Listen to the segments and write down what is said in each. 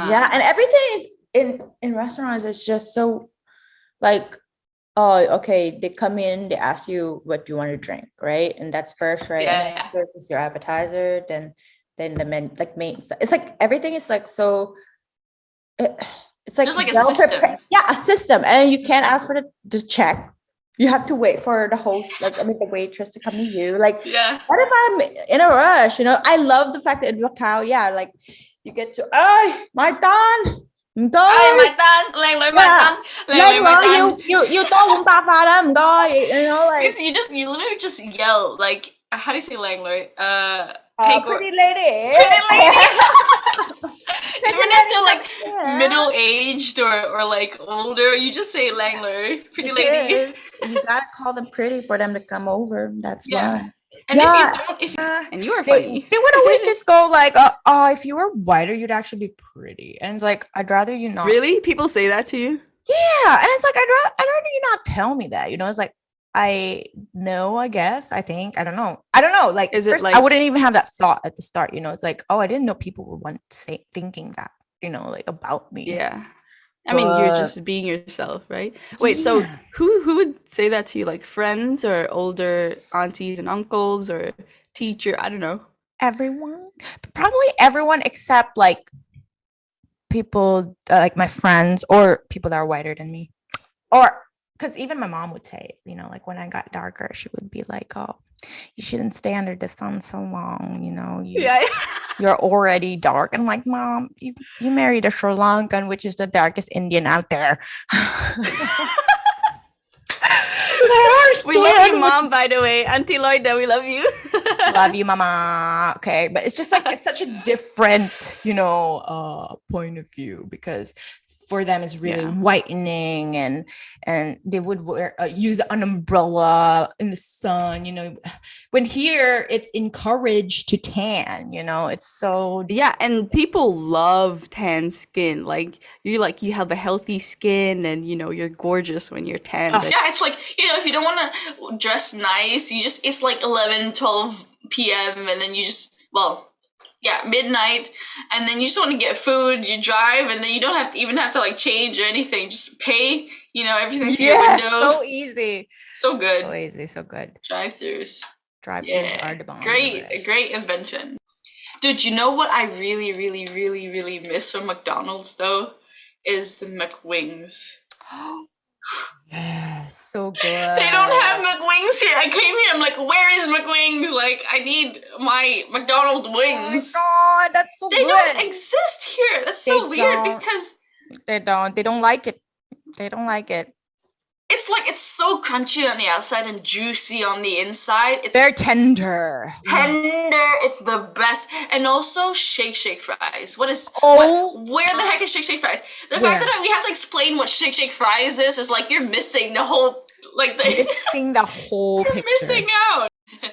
Yeah, and everything is in restaurants. It's just so like, oh, okay, they come in, they ask you what you want to drink, right? And that's first, right? And then Yeah. after it's your appetizer, then the main stuff. It's like everything is like so. It, it's like There's like a well system. prepared. Yeah, a system, and you can't ask for the check. You have to wait for the host, like I mean, the waitress to come to you. Like, Yeah. what if I'm in a rush? You know, I love the fact that in Macau, yeah, like you get to, ay, my tan, Ay, go. my tan, lang loi, my Yeah. tan, lang loi, Lên my rồi, tan. you tô bún ba pha đó, coi, you know, like, Because you literally just yell like, how do you say lang loi? Hey, pretty lady. pretty lady. Pretty Even if lady, they're come like here. middle aged or like older, you just say lang loi, pretty It lady. is. You gotta call them pretty for them to come over. That's Yeah. why. And if you Yeah. don't, if and you are They funny. would always just go like, oh, if you were whiter, you'd actually be pretty. And it's like, I'd rather you not. Really? People say that to you? Yeah. And it's like, I'd rather you not tell me that. You know, it's like, I know, I guess, I think, I don't know. Like, Is it first, I like, wouldn't even have that thought at the start. You know, it's like, oh, I didn't know people would thinking that, you know, like about me. yeah. I mean, you're just being yourself, right? Wait, so Yeah. who would say that to you? Like friends or older aunties and uncles or teacher? I don't know. Everyone, probably everyone except like people like my friends or people that are whiter than me, or because even my mom would say it, you know, like when I got darker, she would be like, oh, you shouldn't stay under the sun so long, you know, Yeah. you're already dark. And I'm like, Mom, you married a Sri Lankan, which is the darkest Indian out there. We love you, Mom, by the way. Auntie Lloyda, we love you. Love you, mama. Okay, but it's just like it's such a different, you know, point of view, because for them it's really whitening, and they would use an umbrella in the sun, you know, when here it's encouraged to tan, you know, it's so Yeah, and people love tan skin. Like you have a healthy skin and you're gorgeous when you're tan. Yeah, it's like, if you don't want to dress nice, it's like 11, 12 p.m. and then you just, midnight, and then you just want to get food, you drive, and then you don't have to like change or anything. Just pay, everything through your window. So easy. So good. So easy, so good. Drive-throughs. Drive-throughs are the bomb. Great invention. Dude, you know what I really, really, really, really miss from McDonald's though? Is the McWings. Yeah, so good. They don't have McWings here. I came here, I'm like, where is McWings? Like, I need my McDonald's wings. Oh my God, that's so good. They don't exist here. That's so weird because they don't like it. They don't like it. It's like, it's so crunchy on the outside and juicy on the inside. It's very tender. It's the best. And also Shake fries. Where the heck is Shake fries? The fact that we have to explain what Shake fries is like you're missing the whole, like missing the whole picture. Missing out.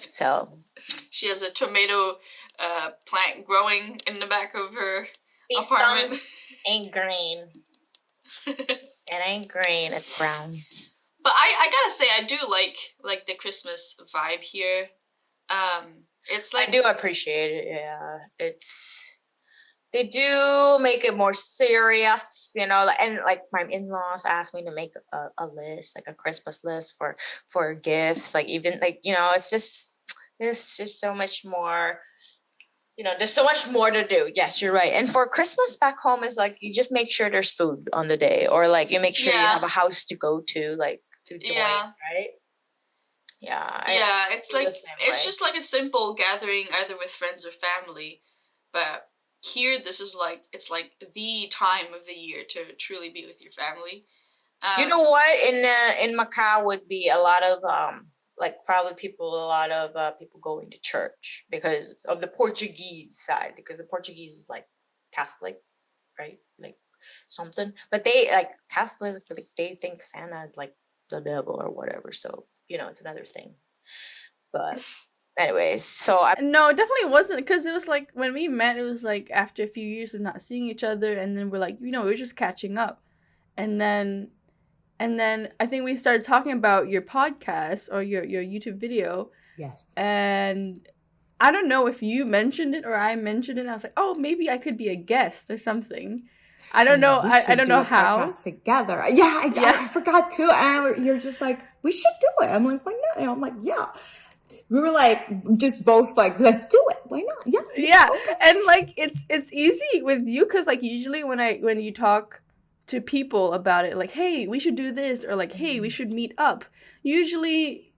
So she has a tomato plant growing in the back of her apartment. Ain't green. It ain't green, it's brown. But I gotta say, I do like the Christmas vibe here. It's like, I do appreciate it. Yeah, they do make it more serious, you know. And like my in-laws asked me to make a list, like a Christmas list for gifts. Like even like, you know, it's just so much more. You know, there's so much more to do. Yes, you're right. And for Christmas back home is like, you just make sure there's food on the day, or like you make sure you have a house to go to, like to join, right? Yeah. It's like, it's just like a simple gathering either with friends or family. But here, this is like, it's like the time of the year to truly be with your family. You know what? In Macau would be a lot of like probably a lot of people going to church because of the Portuguese side, because the Portuguese is like Catholic, right? Like something, but they like Catholics, like they think Santa is like the devil or whatever. So, you know, it's another thing. But anyways, so no, it definitely wasn't, because it was like when we met, it was like after a few years of not seeing each other, and then we're like, we're just catching up, and then I think we started talking about your podcast or your YouTube video. Yes. And I don't know if you mentioned it or I mentioned it. And I was like, oh, maybe I could be a guest or something. I don't know. We I should don't do know a how. podcast together. I forgot too. And you're just like, we should do it. I'm like, why not? And I'm like, yeah. We were like, just both like, let's do it. Why not? Yeah. Okay. And like, it's easy with you because like usually when you talk to people about it, like, hey, we should do this, or like, hey, we should meet up. Usually,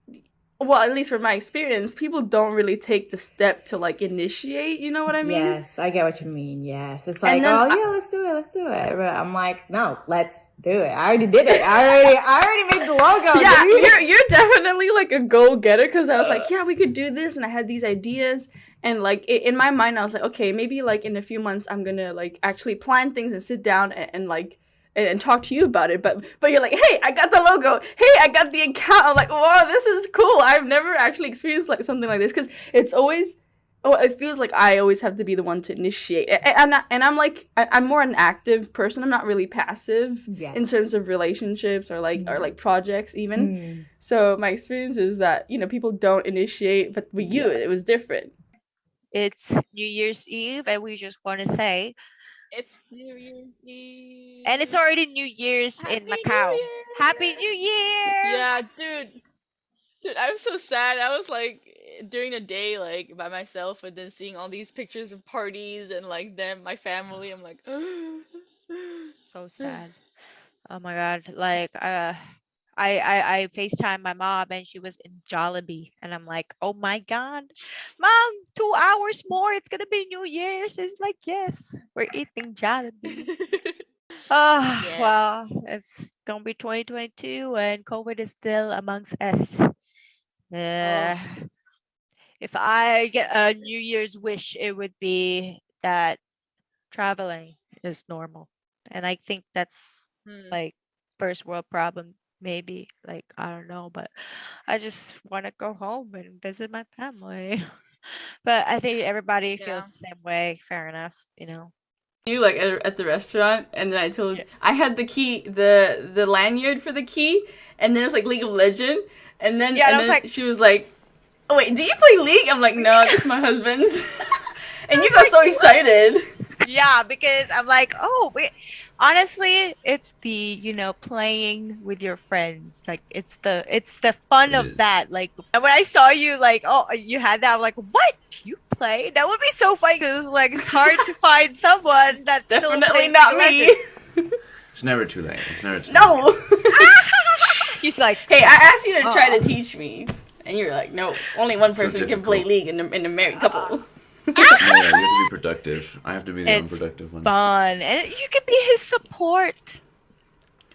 well, at least from my experience, people don't really take the step to like initiate. You know what I mean? Yes, I get what you mean. Yes, it's like, let's do it. But I'm like, no, let's do it. I already did it. I already made the logo. Yeah, dude. you're definitely like a go-getter because I was like, yeah, we could do this, and I had these ideas, and like in my mind, I was like, okay, maybe like in a few months, I'm gonna like actually plan things and sit down and like. And talk to you about it, but you're like, hey, I got the logo, hey, I got the account. I'm like, wow, this is cool. I've never actually experienced like something like this because it's always, it feels like I always have to be the one to initiate. And I'm like, I'm more an active person. I'm not really passive in terms of relationships or like projects even. So my experience is that people don't initiate, but with you, it was different. It's New Year's Eve, and we just want to say. It's New Year's Eve. And it's already New Year's in Macau. Happy New Year! Yeah, dude, I'm so sad. I was like during the day like by myself and then seeing all these pictures of parties and like my family. I'm like so sad. Oh my god. Like I FaceTime my mom and she was in Jollibee and I'm like, oh my god, Mom, 2 hours more, it's gonna be New Year's. It's like, yes, we're eating Jollibee. Well, it's gonna be 2022 and COVID is still amongst us. If I get a New Year's wish, it would be that traveling is normal. And I think that's like first world problem. Maybe, like, I don't know, but I just want to go home and visit my family. But I think everybody feels the same way. Fair enough, You like at the restaurant, and then I told I had the key, the lanyard for the key, and then it was like League of Legend, and then I was like, she was like, "Oh wait, do you play League?" I'm like, "No, it's my husband's," and you got so excited. Yeah, because I'm like, oh, wait. Honestly, it's the playing with your friends. Like it's the fun of that. Like and when I saw you, like, oh, you had that, I'm like, what? You play? That would be so funny because it's hard to find someone that definitely not me. It's never too late. It's never too late. No. He's like, hey, I asked you to try to teach me, and you're like, no, only one person can play League in a married couple. No, you have to be productive. I have to be the unproductive one. Fun, and you can be his support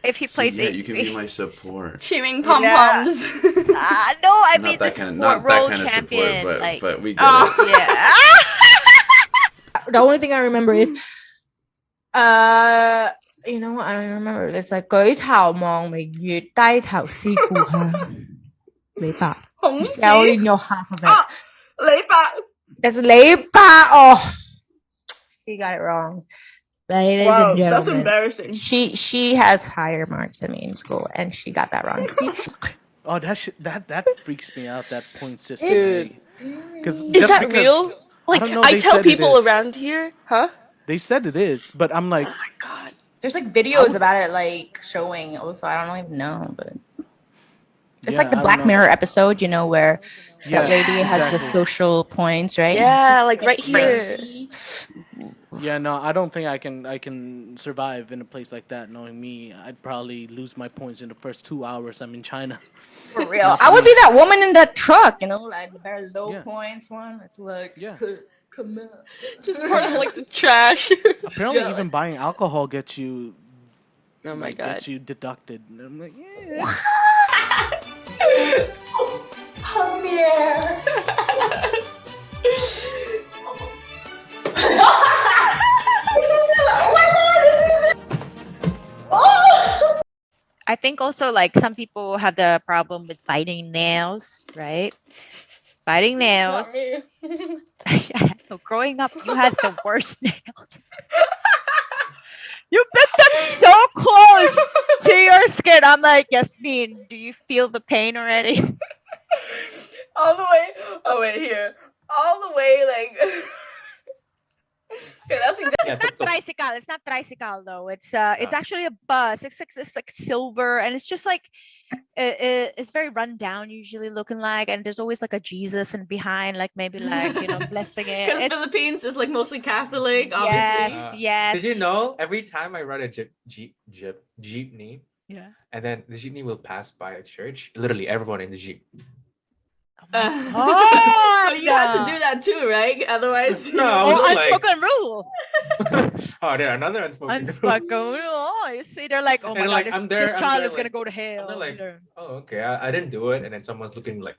if he plays it. easy. You can be my support. Cheering pom poms. No, I mean the support role champion. Support, but we get it. Yeah. The only thing I remember is, what I remember? It's like 舉頭望明月，低頭思故鄉。李白。You sell in your half of it. 李白。That's 李白. Oh, he got it wrong. Ladies and gentlemen, that's embarrassing. She has higher marks than me in school, and she got that wrong. Oh, that freaks me out. That point system, dude. Is that real? Like I tell people around here, huh? They said it is, but I'm like, oh my god. There's like videos about it, like showing. Also, I don't even know, but it's like the Black Mirror episode, where that lady has the social points, right? Yeah, like right here. Yeah, no, I don't think I can survive in a place like that. Knowing me, I'd probably lose my points in the first 2 hours I'm in China. For real, I would be that woman in that truck, like very low points one. It's like, come on, just part of like the trash. Apparently, even buying alcohol gets you. Oh my god, gets you deducted. And I'm like, yeah. Come here. I think also like some people have the problem with biting nails, right? Biting nails. Growing up, you had the worst nails. You bit them so close to your skin. I'm like, Yasmin, do you feel the pain already? All the way. Oh wait, here. All the way, like that's exactly. It's not tricycle. It's not tricycle though. It's actually a bus. It's like silver, and it's just like it's very run down usually looking like, and there's always like a Jesus and behind, like maybe like blessing it. Because Philippines is like mostly Catholic, obviously. Yes. Did you know every time I ride a jeepney? Yeah. And then the jeepney will pass by a church. Literally everyone in the jeep. So you have to do that too, right? Otherwise, unspoken rule. There another unspoken rule. You see, they're like, oh my like, god, this child is gonna go to hell. They're like, oh okay, I didn't do it, and then someone's looking like,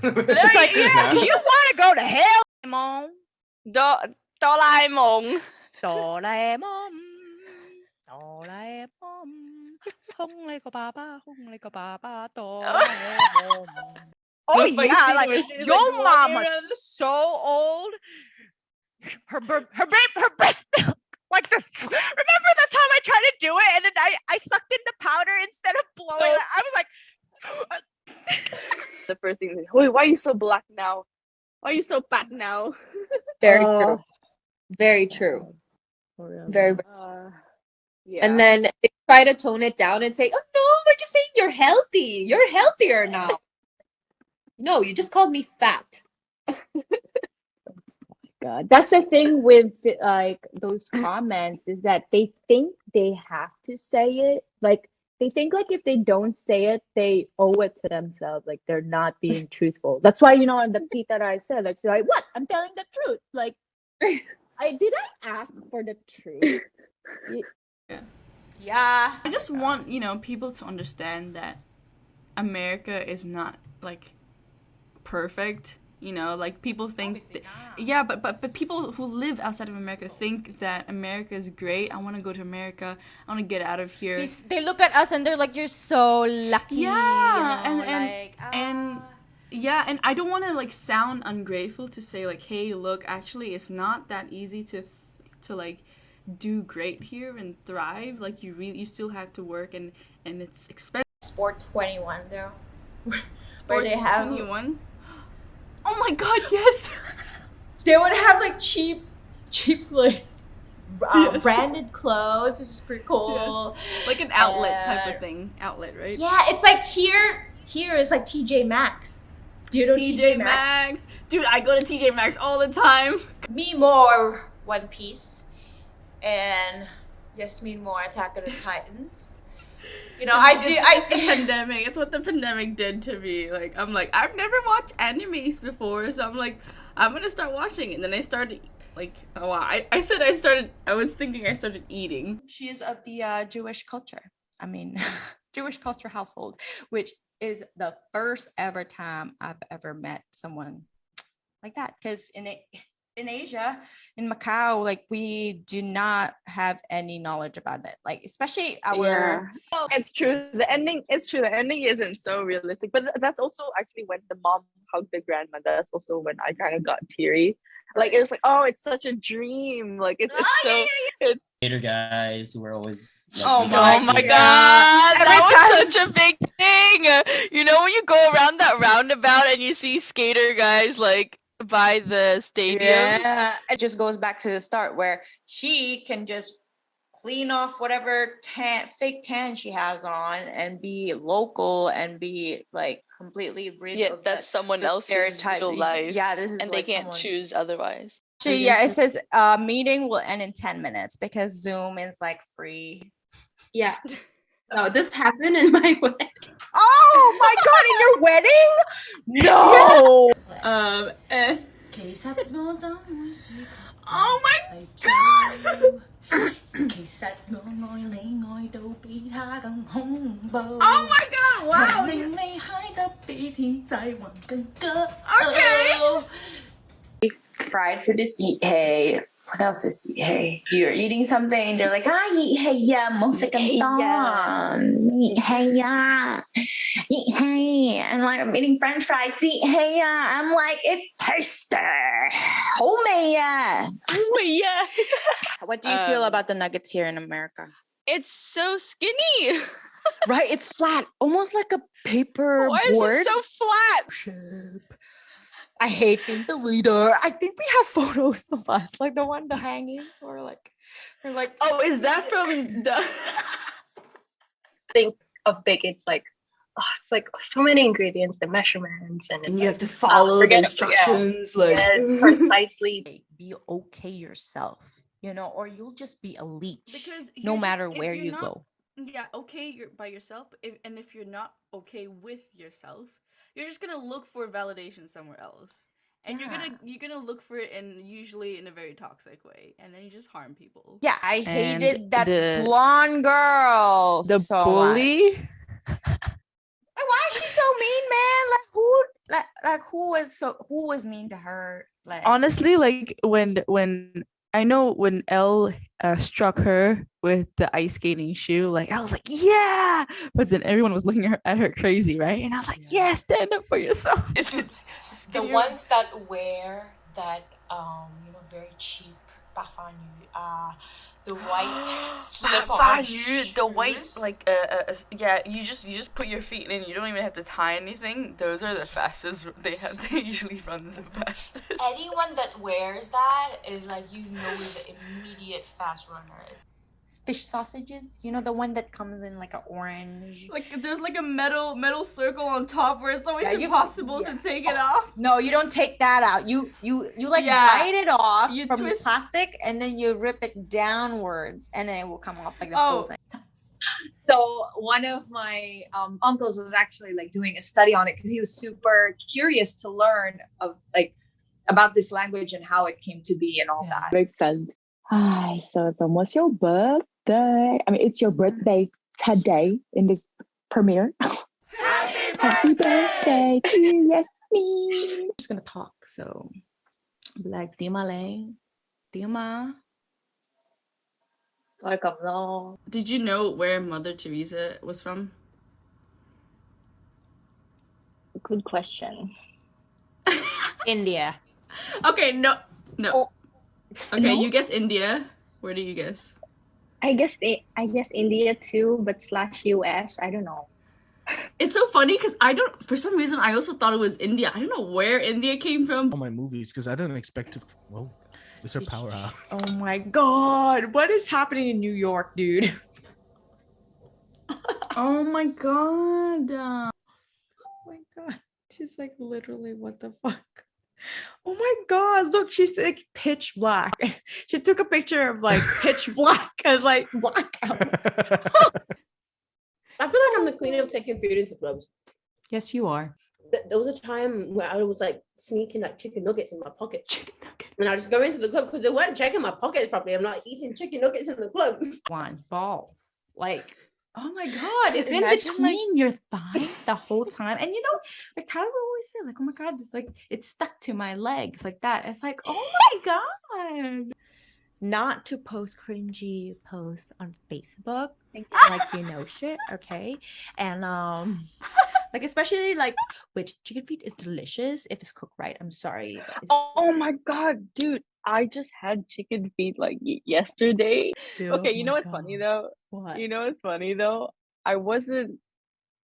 it's like, do you want to go to hell, Mom? Doraemon. Doraemon. Hong ko baba, Doraemon. Oh yeah, like your mom was so old. Her breast milk. Like remember that time I tried to do it and then I sucked in the powder instead of blowing it. I was like the first thing, wait, why are you so black now? Why are you so fat now? Very true. Very true. Very. Yeah. And then they try to tone it down and say, "Oh no, we're just saying you're healthy. You're healthier now." No, you just called me fat. God, that's the thing with like those comments is that they think they have to say it. Like they think like if they don't say it, they owe it to themselves. Like they're not being truthful. That's why in the tweet that I said, like, what? I'm telling the truth. Like, I ask for the truth. Yeah. I just want people to understand that America is not like perfect. Like people think but people who live outside of America think that America is great. I want to go to America. I want to get out of here. They look at us and they're like, you're so lucky. Yeah, and I don't want to like sound ungrateful to say like, hey, look, actually it's not that easy to like do great here and thrive. Like you still have to work and it's expensive. Sport 21 though. Sport 21. Oh my god, yes! They would have like cheap like branded clothes, which is pretty cool. Yeah. Like an outlet type of thing. Outlet, right? Yeah, it's like here is like TJ Maxx. Do you know TJ Maxx? Dude, I go to TJ Maxx all the time. Me more One Piece and Yasmin more Attack of the Titans. The pandemic. It's what the pandemic did to me. Like, I'm like, I've never watched animes before, so I'm like, I'm gonna start watching it. And then I started, like, I was thinking I started eating. She is of the Jewish culture. I mean, Jewish culture household, which is the first ever time I've ever met someone like that. Because in Asia, in Macau, like we do not have any knowledge about it. Like especially our. Yeah. It's true. The ending isn't so realistic, but that's also actually when the mom hugged the grandma. That's also when I kind of got teary. Like it was like, oh, it's such a dream. Like it's it's Skater guys who were always. Like, oh my god, that was such a big thing. When you go around that roundabout and you see skater guys like by the stadium. Yeah, it just goes back to the start where she can just clean off whatever fake tan she has on and be local and be like completely rid of that's someone else's real life. Yeah, this is and they can't choose otherwise. Actually, it says meeting will end in 10 minutes because Zoom is like free. Yeah. No, this happened in my wedding. Oh my god, in your wedding? No. Oh my god. Oh my god, wow. Okay. Fried food is eat hey. What else is eat hey? You're eating something, they're like, eat hey ya, eat hey ya, eat hey. And like I'm eating French fries, eat hey ya. I'm like, it's tasty. Homemade. What do you feel about the nuggets here in America? It's so skinny. Right, it's flat, almost like a paper Why board. Is it so flat? I hate being the leader. I think we have photos of us, like the one the hanging, or like, oh, is that from the? Think of big, it's like so many ingredients, the measurements, and it's And you like, have to follow the forget it. instructions. Yeah, Like yes, precisely. be okay yourself, you know, or you'll just be a leech because no you're matter just, if where you're you not- go. Yeah, okay, you're by yourself, and if you're not okay with yourself, you're just gonna look for validation somewhere else, and Yeah. you're gonna look for it, and usually in a very toxic way, and then you just harm people. Yeah, I And hated that the- blonde girl. The so bully. much. Like, why is she so mean, man? Like who was mean to her? Like, Honestly, like when I know when Elle struck her with the ice skating shoe, like I was like, yeah, but then everyone was looking at her crazy, right? And I was like, yeah, stand up for yourself. The ones that wear that very cheap bafanyu, the white slip-on the white shoes. like yeah, you just put your feet in, you don't even have to tie anything. Those are the fastest. They usually run the fastest. Anyone that wears that is like, is an immediate fast runner. It's fish sausages, you know, the one that comes in like an orange. Like there's like a metal circle on top where it's always Yeah, impossible to take it off. No, you don't take that out. You like Yeah. bite it off You from twist- plastic, and then you rip it downwards, and then it will come off like the whole thing. So one of my uncles was actually like doing a study on it because he was super curious to learn about this language and how it came to be and all that. Makes sense. Hi, so it's almost your birthday. I mean, it's your birthday today in this premiere. Happy birthday to Yasmin. I'm just gonna talk, so I'll be like, Tia Malay, Tia Ma. Did you know where Mother Teresa was from? Good question. India. Okay, no. Okay, No? you guess India. Where do you guess? I guess India too, but / US. I don't know. It's so funny because for some reason, I also thought it was India. I don't know where India came from. All my movies because I didn't expect to. Whoa, is her power out? Oh my god, what is happening in New York, dude? Oh my god. Oh my god, she's like literally, what the fuck? Oh my god, look, she's like pitch black. She took a picture of like pitch black and like blackout. I feel like I'm the queen of taking food into clubs. Yes, you are. There was a time where I was like sneaking like chicken nuggets in my pockets. And I just go into the club because they weren't checking my pockets properly. I'm like eating chicken nuggets in the club. One balls. Like, oh my god, it's in Imagine, between your thighs the whole time. And you know, like Tyler would always say, like, oh my god, it's like it's stuck to my legs like that. It's like, oh my god. Not to post cringy posts on Facebook. Like, you know shit, okay? And like especially like, which chicken feet is delicious if it's cooked right. I'm sorry. Oh my god, dude. I just had chicken feet like yesterday. Dude, Okay, oh you know my what's funny God. though? What? You know what's funny though? I wasn't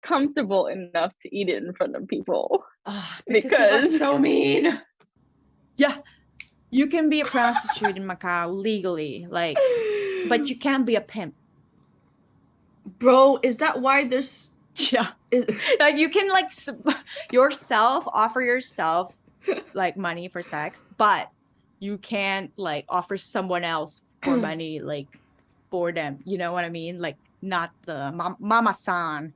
comfortable enough to eat it in front of people. Because people are so mean. Yeah. You can be a prostitute in Macau legally, like, but you can't be a pimp. Bro, is that why there's Yeah. Like you can like offer yourself like money for sex, but you can't like offer someone else for money like for them. You know what I mean? Like not the mama-san.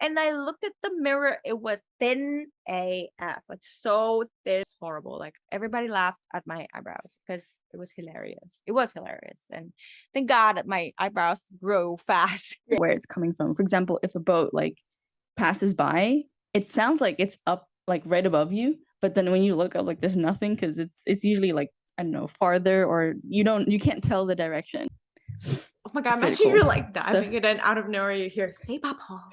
And I looked at the mirror, it was thin AF, like so thin, it's horrible. Like everybody laughed at my eyebrows because it was hilarious. It was hilarious. And thank God that my eyebrows grow fast. where it's coming from. For example, if a boat like passes by, it sounds like it's up like right above you, but then when you look up, like there's nothing because it's usually like, I don't know, farther, or you can't tell the direction. Oh my God, It's pretty imagine you're cool. like diving and then out of nowhere you hear, say papa.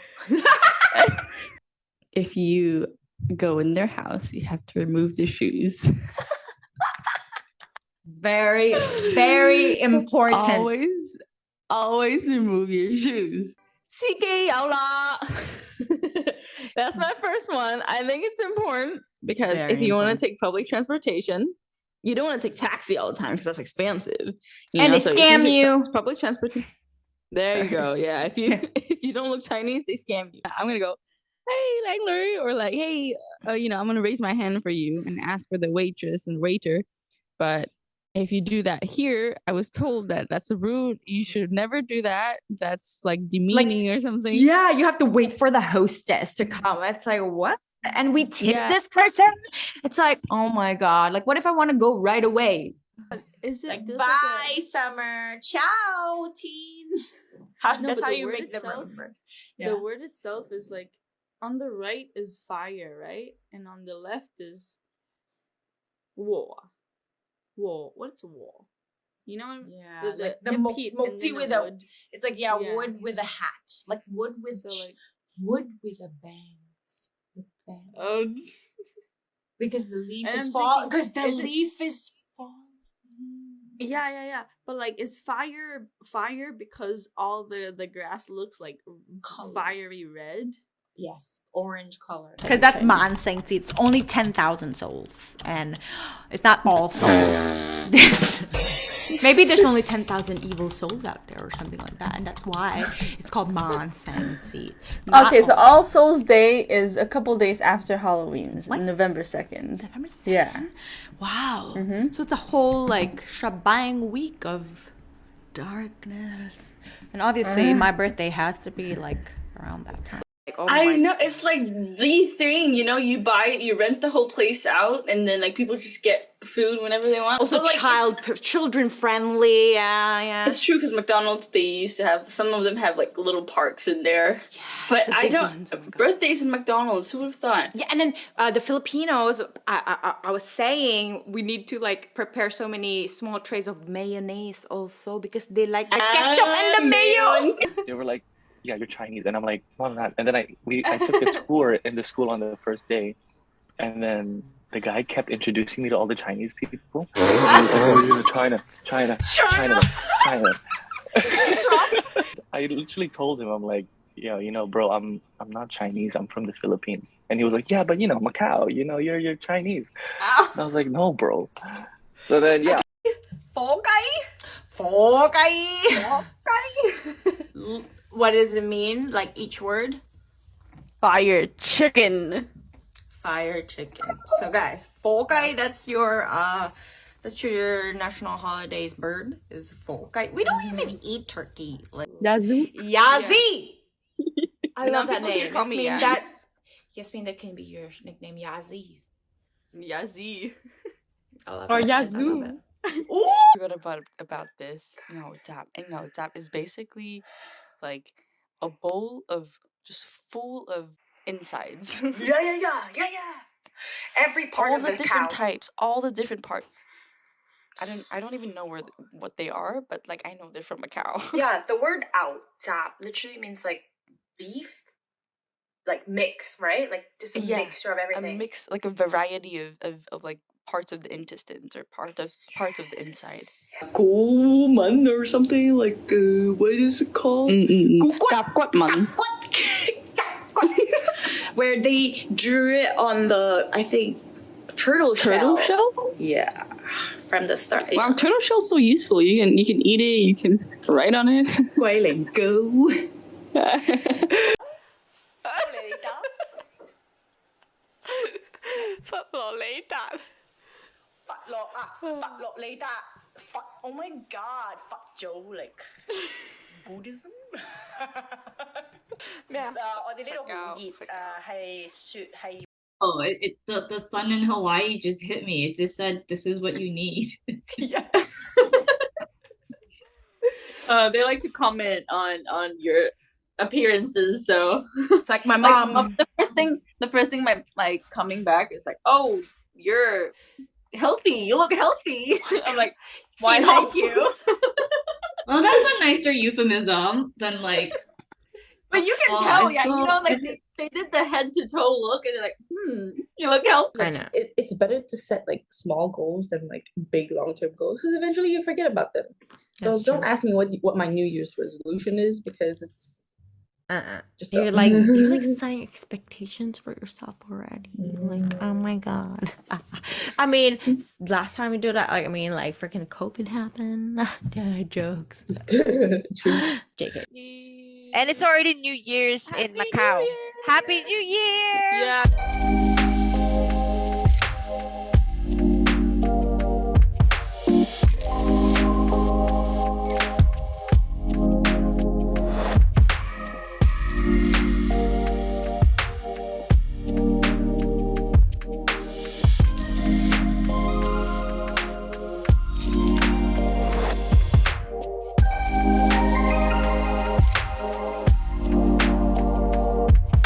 If you go in their house, you have to remove the shoes. Very, very important. Always remove your shoes. 司機有啦。That's my first one. I think it's important because Very if you want important. to take public transportation, you don't want to take taxi all the time because that's expensive. And they So if scam take you. Public transportation. There you go. Yeah, if you don't look Chinese, they scam you. I'm gonna go, hey, Langler, or like, hey, I'm gonna raise my hand for you and ask for the waitress and waiter. But if you do that here, I was told that that's rude. You should never do that. That's like demeaning or something. Yeah, you have to wait for the hostess to come. It's like, what? And we tip this person? It's like, oh my God. Like, what if I want to go right away? Is it Like, bye, summer. Ciao, teen. That's how you make them remember. The word itself is like, on the right is fire, right? And on the left is war. War. What's war? You know? Yeah, The like the impede and mukti then with a a, wood. it's like, wood with a hat. Like wood with, wood with a bangs. With bangs. Oh. Because the leaf And is I'm falling. thinking, Because the is it- leaf is falling. Yeah. But like, is fire because all the grass looks like fiery red? Yes, orange color. Because that's Mansengzi. It's only 10,000 souls. And it's not all souls. Maybe there's only 10,000 evil souls out there or something like that. And that's why it's called Mansengzi. Okay, so All Souls Day is a couple days after Halloween, November 2nd. November 2nd? Yeah. Wow. So it's a whole like shebang week of darkness. And obviously my birthday has to be like around that time. I know, it's like the thing, you rent the whole place out, and then like people just get food whenever they want. Also children friendly, yeah. It's true because McDonald's, they used to have, some of them have like little parks in there. But I don't, birthdays in McDonald's, who would have thought? Yeah, and then the Filipinos, I was saying we need to like prepare so many small trays of mayonnaise also because they like the ketchup and the mayo. They were like, yeah, you're Chinese. And I'm like, no, I'm not. And then I took a tour in the school on the first day. And then the guy kept introducing me to all the Chinese people. And he was like, oh, yeah, China. I literally told him, I'm like, yeah, bro, I'm not Chinese. I'm from the Philippines. And he was like, yeah, but Macau, you're Chinese. And I was like, no, bro. So then, yeah. What does it mean? Like each word? Fire chicken. Fire chicken. So guys, Fokai, that's your national holidays bird is Fokai. We don't even eat turkey. Like Yazoo. Yazi. I love that people here name. call me Yasmin, that can be your nickname, Yazi. Yazi. Or Yazoo. I forgot about this. Ngao is basically like a bowl of just full of insides. Yeah. Every part All of the the different cow. types, all the different parts. I don't even know what they are, but like I know they're from a cow. Yeah, the word out literally means like beef, like mix, right? Like just a mixture of everything. A mix, like a variety of like parts of the intestines or parts of the inside. Goman or something like what is it called? Kapkwatman. Where they drew it on the, I think, turtle shell. Yeah, from the start. Wow, turtle shell's so useful. You can eat it. You can write on it. Quailing go. Fuck, oh my god, fuck Joe, like Buddhism. Oh, the sun in Hawaii just hit me. It just said, "This is what you need." Yes. They like to comment on your appearances, so it's like my mom. The first thing my coming back is like, oh, you're healthy. You look healthy. I'm like, why? Thank you. Well, that's a nicer euphemism than like. But you can tell, like they did the head to toe look, and they're like, you look healthy. I know. It's better to set like small goals than like big long-term goals, because eventually you forget about them. So don't ask me what my New Year's resolution is, because it's Just you're don't. like setting expectations for yourself already. Like, oh my god. I mean, last time we do that, like, I mean, like, freaking COVID happened. Jokes. JK. And it's already New Year's in Macau. Happy New Year! Yeah.